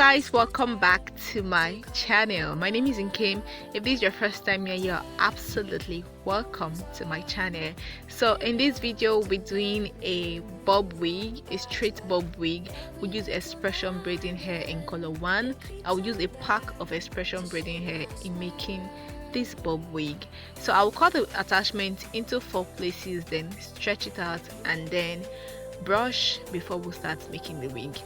guys, welcome back to my channel. My name is Nkem. If this is your first time here, you're absolutely welcome to my channel. So in this video we're doing a bob wig, a straight bob wig. We use expression braiding hair in color 1. I'll use a pack of expression braiding hair in making this bob wig. So I'll cut the attachment into 4 places, then stretch it out and then brush before we start making the wig.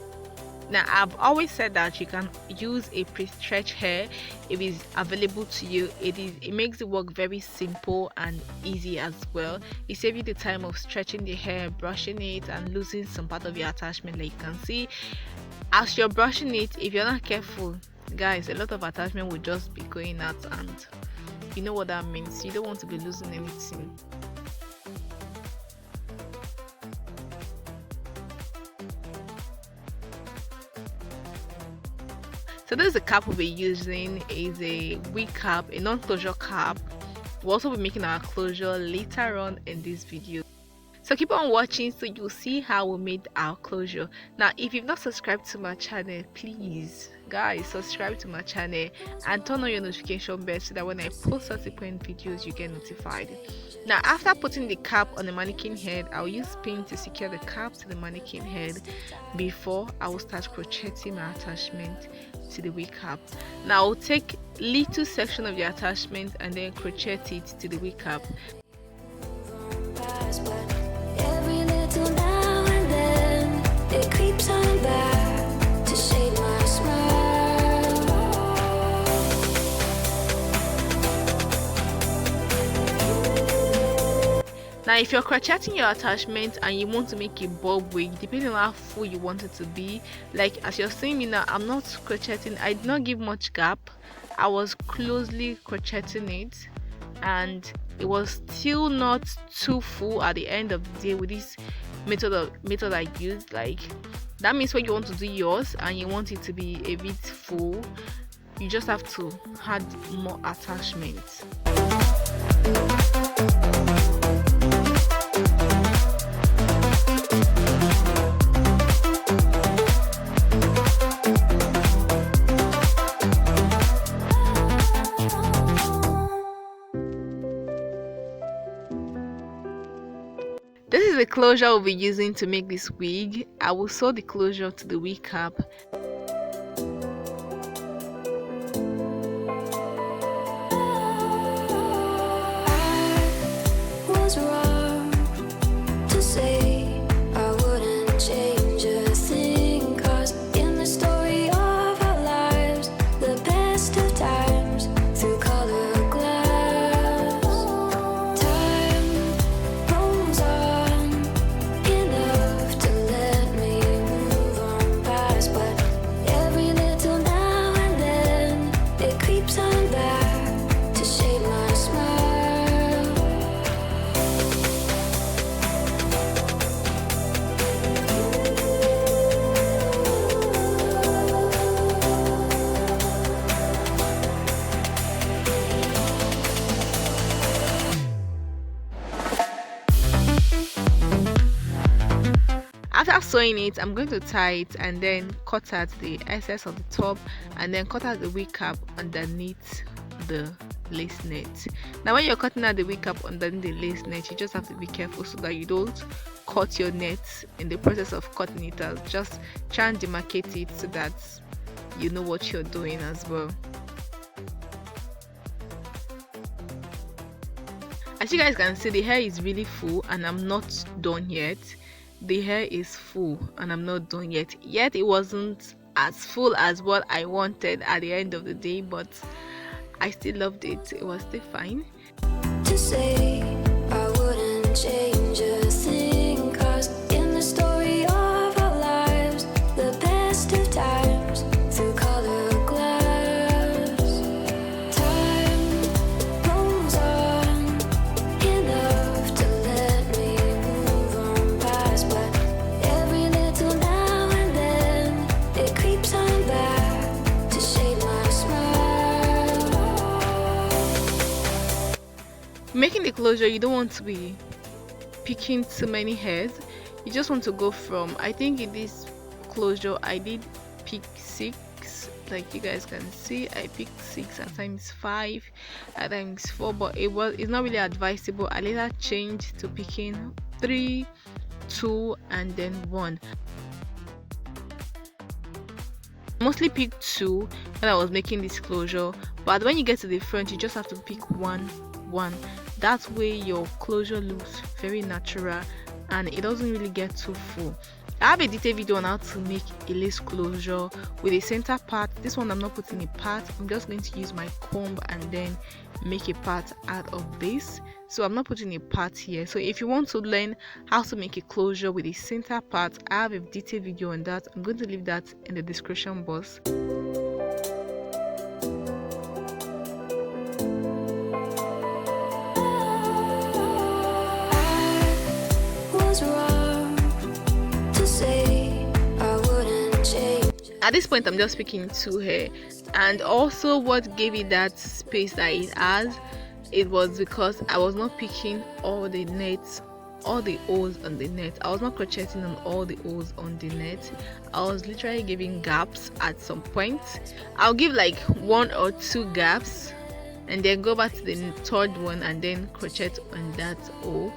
Now I've always said that you can use a pre-stretched hair if it's available to you. It makes the work very simple and easy as well. It saves you the time of stretching the hair, brushing it and losing some part of your attachment. Like you can see, as you're brushing it, if you're not careful, guys, a lot of attachment will just be going out, and you know what that means. You don't want to be losing anything. So this is the cap we'll be using. Is a wig cap, a non-closure cap. We'll also be making our closure later on in this video, so keep on watching so you'll see how we made our closure. Now if you've not subscribed to my channel, please guys subscribe to my channel and turn on your notification bell so that when I post subsequent videos you get notified. Now after putting the cap on the mannequin head, I'll use pin to secure the cap to the mannequin head before I will start crocheting my attachment to the wig cap. Now I'll take little section of the attachment and then crochet it to the wig cap. Now if you're crocheting your attachment and you want to make a bob wig, depending on how full you want it to be, like as you're seeing me now, I'm not crocheting. I did not give much gap. I was closely crocheting it and it was still not too full at the end of the day with this method I used. Like that means when you want to do yours and you want it to be a bit full, you just have to add more attachments. This is the closure we'll be using to make this wig. I will sew the closure to the wig cap. After sewing it, I'm going to tie it and then cut out the excess of the top and then cut out the wig cap underneath the lace net. Now when you're cutting out the wig cap underneath the lace net, you just have to be careful so that you don't cut your net in the process of cutting it out. Just try and demarcate it so that you know what you're doing as well. As you guys can see, the hair is really full and I'm not done yet. The hair is full and I'm not done yet. It wasn't as full as what I wanted at the end of the day, but I still loved it. It was still fine. To say I wouldn't change a thing, 'cause in the story of our lives, the best of times through color glass, time rolls on enough to let me move on past, but every little now and then it creeps on back to shade my smile. Making the closure, you don't want to be picking too many hairs. You just want to go from, I think in this closure I did pick 6 like you guys can see. I picked 6, at times 5, at times 4, but it's not really advisable. I later changed to picking 3, 2 and then 1. Mostly pick 2 when I was making this closure, but when you get to the front you just have to pick 1, 1. That way your closure looks very natural and it doesn't really get too full. I have a detailed video on how to make a lace closure with a center part. This one I'm not putting a part, I'm just going to use my comb and then make a part out of this. So I'm not putting a part here. So if you want to learn how to make a closure with a center part, I have a detailed video on that. I'm going to leave that in the description box. At this point I'm just picking 2 here, and also what gave it that space that it has, it was because I was not picking all the nets, all the holes on the net. I was not crocheting on all the holes on the net. I was literally giving gaps at some point. I'll give like 1 or 2 gaps and then go back to the 3rd one and then crochet on that hole.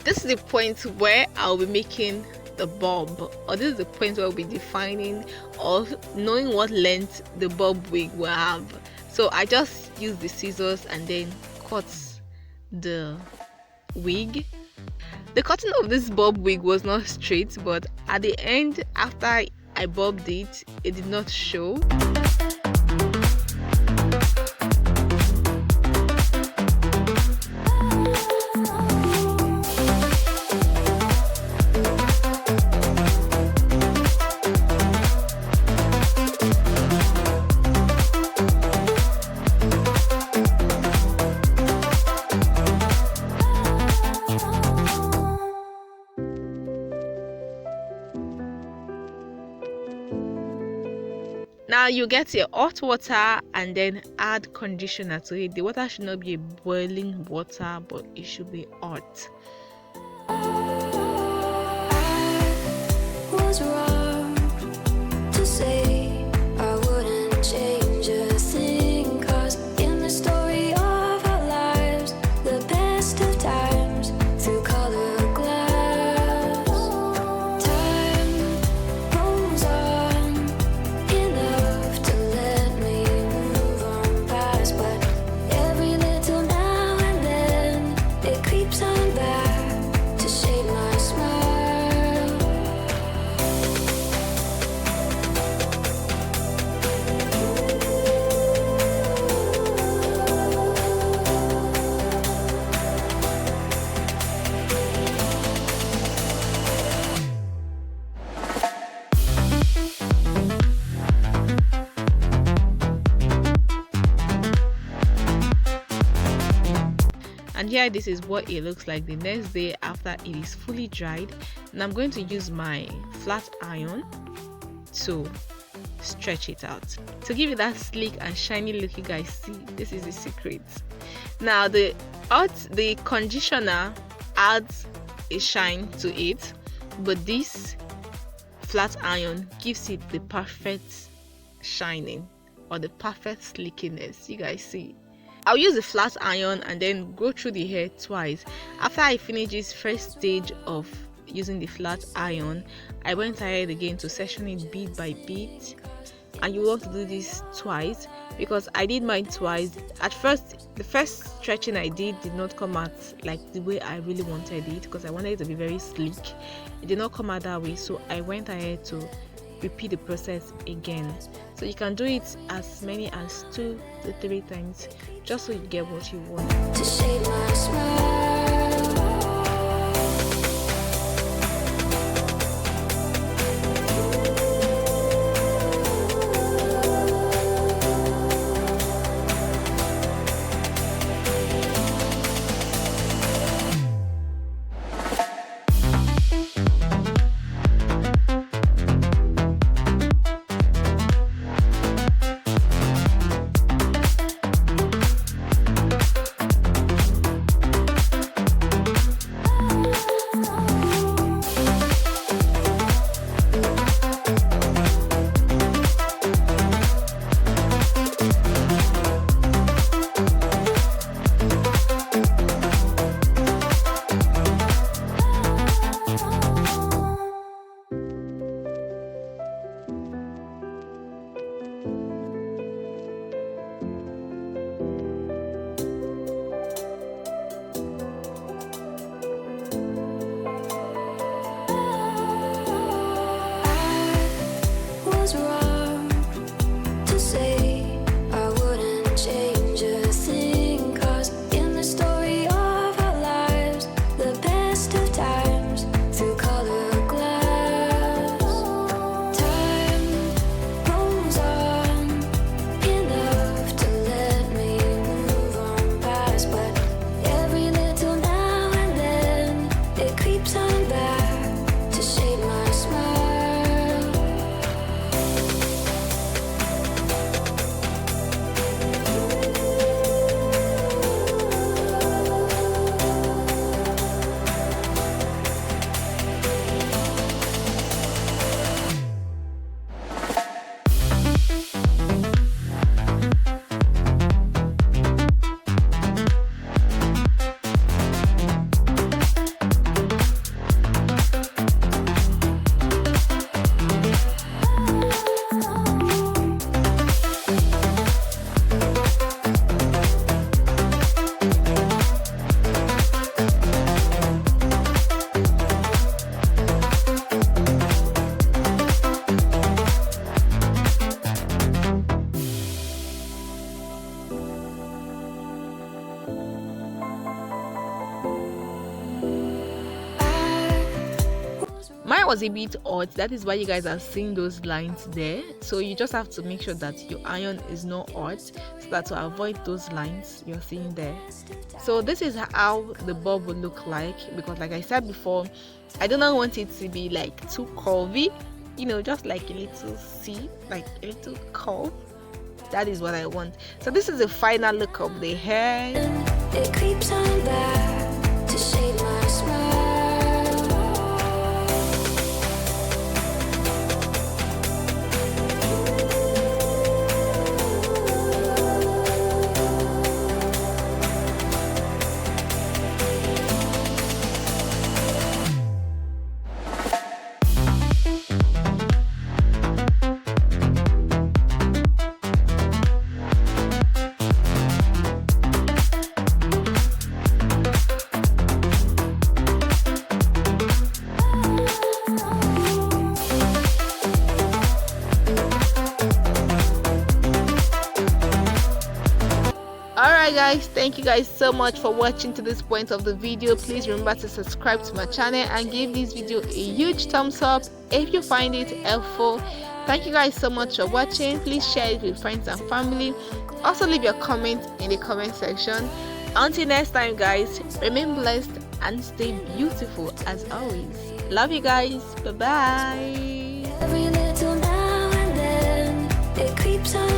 This is the point where I'll be making the bob, or this is the point where I'll be defining or knowing what length the bob wig will have. So I just use the scissors and then cut the wig. The cutting of this bob wig was not straight, but at the end, after I bobbed it, it did not show. Now you get your hot water and then add conditioner to it. The water should not be a boiling water, but it should be hot. Was wrong to say I wouldn't change a thing, 'cause in the story of our lives, the best of times through color glass, time rolls on enough to let me move on past, but every little now and then it creeps on back to shade my smile. And here, this is what it looks like the next day after it is fully dried. And I'm going to use my flat iron to stretch it out to give it that sleek and shiny look. You guys see, this is the secret. Now the conditioner adds a shine to it, but this flat iron gives it the perfect shining or the perfect sleekiness. You guys see, I'll use the flat iron and then go through the hair twice. After I finish this first stage of using the flat iron, I went ahead again to section it bead by bead, and you want to do this twice because I did mine twice. At first, the first stretching I did not come out like the way I really wanted it, because I wanted it to be very sleek. It did not come out that way, so I went ahead to repeat the process again. So you can do it as many as 2 to 3 times just so you get what you want. To shade my smile. Mine was a bit odd, that is why you guys are seeing those lines there. So you just have to make sure that your iron is not odd, so that to avoid those lines you're seeing there. So this is how the bob will look like, because like I said before, I do not want it to be like too curvy, you know, just like a little C, like a little curve. That is what I want. So this is the final look of the hair. It creeps on back to shade my smile. Alright guys, thank you guys so much for watching to this point of the video. Please remember to subscribe to my channel and give this video a huge thumbs up if you find it helpful. Thank you guys so much for watching. Please share it with friends and family. Also leave your comment in the comment section. Until next time guys, remain blessed and stay beautiful as always. Love you guys. Bye bye. Every little now and then It creeps on